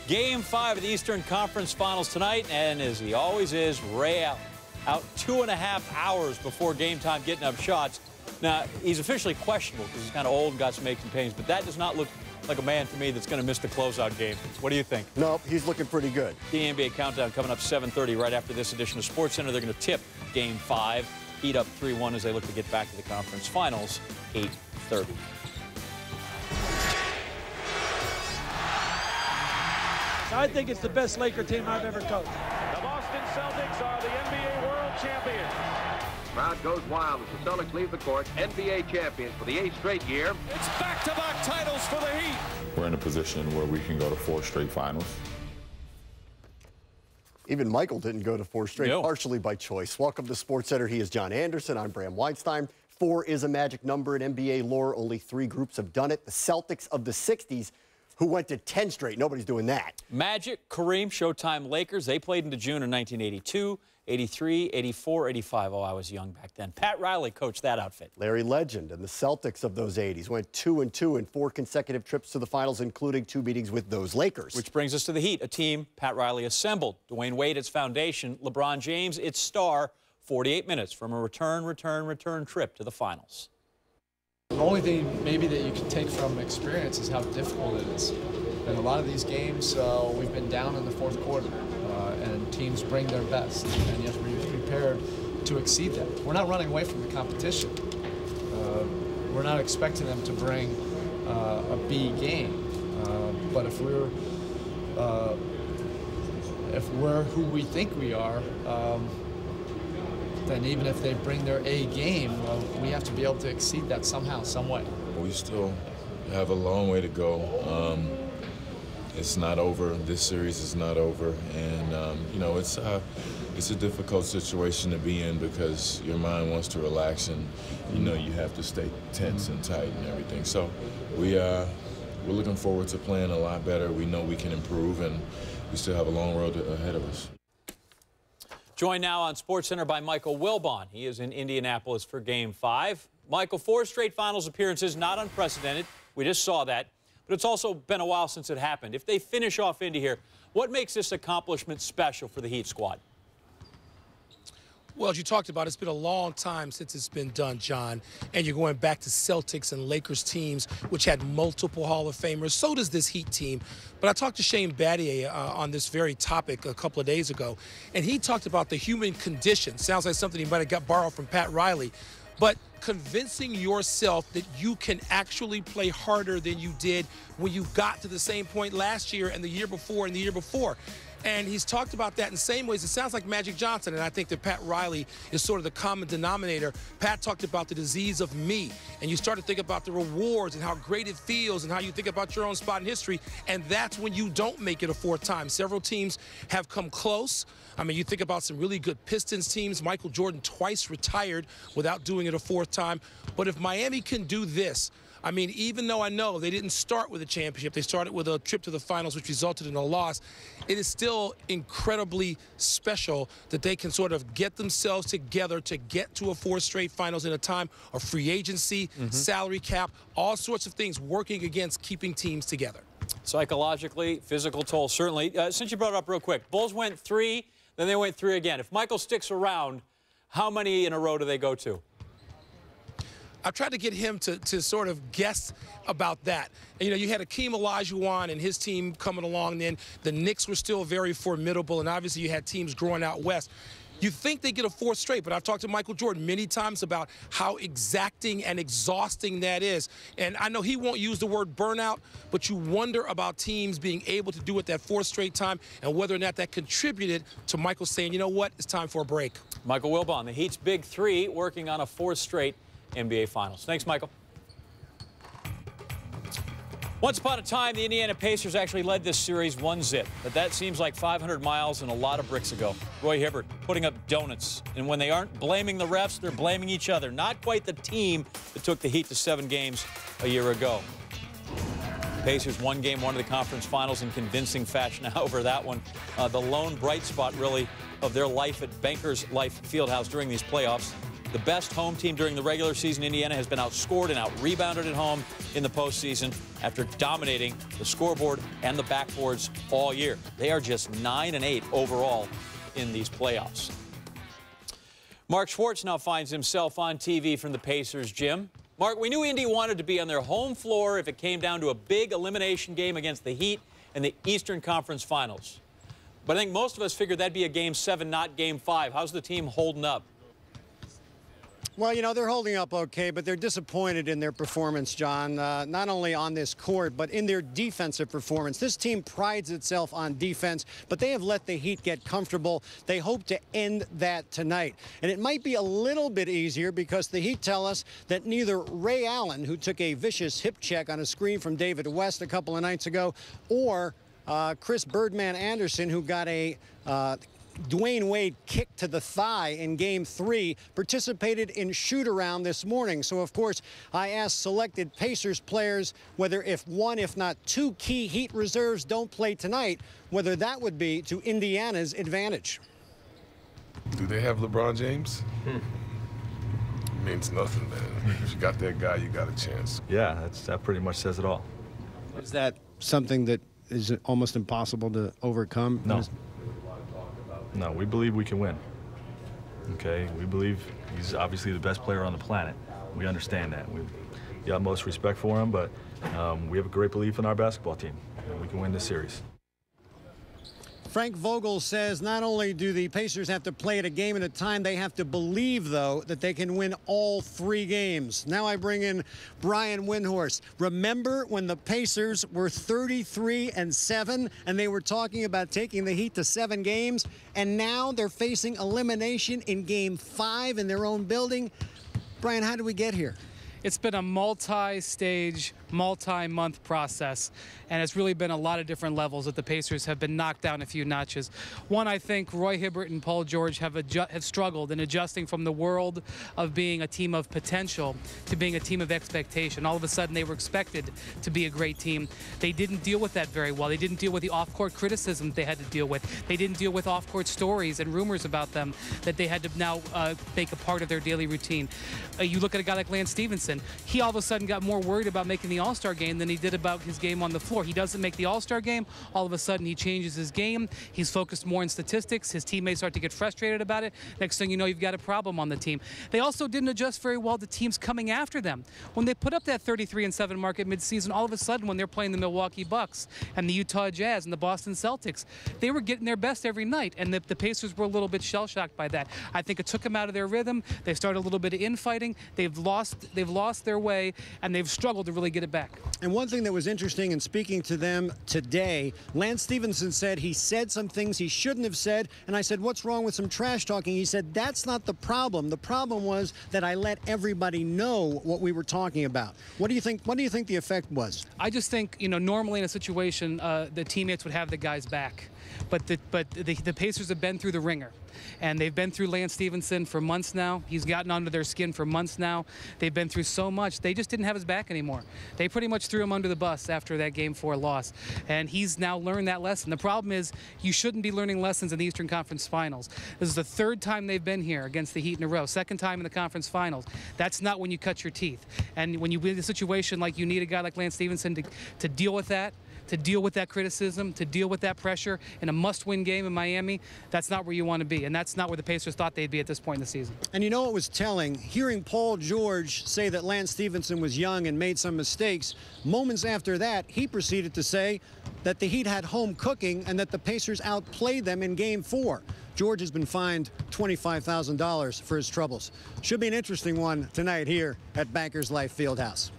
Game 5 of the Eastern Conference Finals tonight, and as he always is, Ray out 2.5 hours before game time getting up shots. Now, he's officially questionable because he's kind of old and got some aches and pains, but that does not look like a man to me that's going to miss the closeout game. What do you think? No, he's looking pretty good. The NBA Countdown coming up 7:30 right after this edition of SportsCenter. They're going to tip Game 5, Heat up 3-1 as they look to get back to the conference finals, 8:30. I think it's the best Laker team I've ever coached. The Boston Celtics are the NBA World Champions. Crowd goes wild as the Celtics leave the court, NBA champions for the 8th straight year. It's back-to-back titles for the Heat. We're in a position where we can go to 4 straight finals. Even Michael didn't go to 4 straight, partially by choice. Welcome to SportsCenter. He is John Anderson. I'm Bram Weinstein. 4 is a magic number in NBA lore. Only 3 groups have done it. The Celtics of the 60s, who went to 10 straight. Nobody's doing that. Magic, Kareem, Showtime, Lakers. They played into June in 1982, 83, 84, 85. Oh, I was young back then. Pat Riley coached that outfit. Larry Legend and the Celtics of those 80s went 2-2 in 4 consecutive trips to the finals, including 2 meetings with those Lakers. Which brings us to the Heat, a team Pat Riley assembled. Dwayne Wade, its foundation. LeBron James, its star. 48 minutes from a return trip to the finals. The only thing maybe that you can take from experience is how difficult it is. In a lot of these games, we've been down in the 4th quarter, and teams bring their best, and you have to be prepared to exceed that. We're not running away from the competition. We're not expecting them to bring a B game, but if we're who we think we are, then even if they bring their A game, we have to be able to exceed that somehow, some way. We still have a long way to go. It's not over. This series is not over, and you know, it's a difficult situation to be in because your mind wants to relax, and you know you have to stay tense and tight and everything. So we're looking forward to playing a lot better. We know we can improve, and we still have a long road ahead of us. Joined now on SportsCenter by Michael Wilbon. He is in Indianapolis for Game 5. Michael, 4 straight finals appearances, not unprecedented. We just saw that. But it's also been a while since it happened. If they finish off Indy here, what makes this accomplishment special for the Heat squad? Well, as you talked about, it's been a long time since it's been done, John. And you're going back to Celtics and Lakers teams, which had multiple Hall of Famers. So does this Heat team. But I talked to Shane Battier on this very topic a couple of days ago, and he talked about the human condition. Sounds like something he might have got borrowed from Pat Riley. But convincing yourself that you can actually play harder than you did when you got to the same point last year and the year before and the year before. And he's talked about that in the same ways. It sounds like Magic Johnson, and I think that Pat Riley is sort of the common denominator. Pat talked about the disease of me, and you start to think about the rewards and how great it feels and how you think about your own spot in history, and that's when you don't make it a 4th time. Several teams have come close. I mean, you think about some really good Pistons teams. Michael Jordan twice retired without doing it a 4th time. But if Miami can do this, I mean, even though I know they didn't start with a championship, they started with a trip to the finals, which resulted in a loss, it is still incredibly special that they can sort of get themselves together to get to a 4 straight finals in a time of free agency, salary cap, all sorts of things working against keeping teams together. Psychologically, physical toll, certainly. Since you brought it up real quick, Bulls went 3, then they went 3 again. If Michael sticks around, how many in a row do they go to? I tried to get him to sort of guess about that. And, you know, you had Akeem Olajuwon and his team coming along then. The Knicks were still very formidable, and obviously you had teams growing out west. You think they get a 4th straight, but I've talked to Michael Jordan many times about how exacting and exhausting that is. And I know he won't use the word burnout, but you wonder about teams being able to do it that 4th straight time and whether or not that contributed to Michael saying, you know what, it's time for a break. Michael Wilbon, the Heat's Big 3, working on a 4th straight NBA Finals. Thanks, Michael. Once upon a time, the Indiana Pacers actually led this series 1-0, but that seems like 500 miles and a lot of bricks ago. Roy Hibbert putting up donuts, and when they aren't blaming the refs, they're blaming each other. Not quite the team that took the Heat to 7 games a year ago. Pacers won Game 1 of the conference finals in convincing fashion. However, that one, the lone bright spot, really, of their life at Bankers Life Fieldhouse during these playoffs. The best home team during the regular season, Indiana, has been outscored and out-rebounded at home in the postseason after dominating the scoreboard and the backboards all year. They are just 9-8 overall in these playoffs. Mark Schwartz now finds himself on TV from the Pacers gym. Mark, we knew Indy wanted to be on their home floor if it came down to a big elimination game against the Heat in the Eastern Conference Finals. But I think most of us figured that'd be a Game 7, not Game 5. How's the team holding up? Well, you know, they're holding up okay, but they're disappointed in their performance, John, not only on this court, but in their defensive performance. This team prides itself on defense, but they have let the Heat get comfortable. They hope to end that tonight. And it might be a little bit easier because the Heat tell us that neither Ray Allen, who took a vicious hip check on a screen from David West a couple of nights ago, or Chris Birdman Anderson, who got a Dwayne Wade kick to the thigh in Game 3, participated in shoot-around this morning. So, of course, I asked selected Pacers players whether if one, if not two key Heat reserves don't play tonight, whether that would be to Indiana's advantage. Do they have LeBron James? It means nothing, man. If you got that guy, you got a chance. Yeah, that pretty much says it all. Is that something that is almost impossible to overcome? No. No, we believe we can win. Okay, we believe he's obviously the best player on the planet. We understand that. We have the utmost respect for him, but we have a great belief in our basketball team. And we can win this series. Frank Vogel says not only do the Pacers have to play it a game at a time, they have to believe, though, that they can win all 3 games. Now I bring in Brian Windhorst. Remember when the Pacers were 33-7 and they were talking about taking the Heat to 7 games, and now they're facing elimination in Game 5 in their own building? Brian, how did we get here? It's been a multi-stage, multi-month process, and it's really been a lot of different levels that the Pacers have been knocked down a few notches. One, I think Roy Hibbert and Paul George have struggled in adjusting from the world of being a team of potential to being a team of expectation. All of a sudden, they were expected to be a great team. They didn't deal with that very well. They didn't deal with the off-court criticism they had to deal with. They didn't deal with off-court stories and rumors about them that they had to now make a part of their daily routine. You look at a guy like Lance Stevenson. He all of a sudden got more worried about making the All-Star game than he did about his game on the floor. He doesn't make the All-Star game. All of a sudden, he changes his game. He's focused more on statistics. His teammates start to get frustrated about it. Next thing you know, you've got a problem on the team. They also didn't adjust very well to teams coming after them. When they put up that 33-7 mark at midseason, all of a sudden, when they're playing the Milwaukee Bucks and the Utah Jazz and the Boston Celtics, they were getting their best every night, and the Pacers were a little bit shell-shocked by that. I think it took them out of their rhythm. They started a little bit of infighting. They've lost their way, and they've struggled to really get it back. And one thing that was interesting in speaking to them today, Lance Stevenson said he said some things he shouldn't have said, and I said, what's wrong with some trash talking? He said, that's not the problem. The problem was that I let everybody know what we were talking about. What do you think the effect was? I just think, you know, normally in a situation, the teammates would have the guys back. But the Pacers have been through the ringer. And they've been through Lance Stevenson for months now. He's gotten under their skin for months now. They've been through so much. They just didn't have his back anymore. They pretty much threw him under the bus after that Game 4 loss. And he's now learned that lesson. The problem is you shouldn't be learning lessons in the Eastern Conference Finals. This is the 3rd time they've been here against the Heat in a row. 2nd time in the Conference Finals. That's not when you cut your teeth. And when you win a situation like you need a guy like Lance Stevenson to deal with that, to deal with that criticism, to deal with that pressure in a must-win game in Miami, that's not where you want to be. And that's not where the Pacers thought they'd be at this point in the season. And you know what was telling? Hearing Paul George say that Lance Stevenson was young and made some mistakes, moments after that, he proceeded to say that the Heat had home cooking and that the Pacers outplayed them in Game 4. George has been fined $25,000 for his troubles. Should be an interesting one tonight here at Bankers Life Fieldhouse.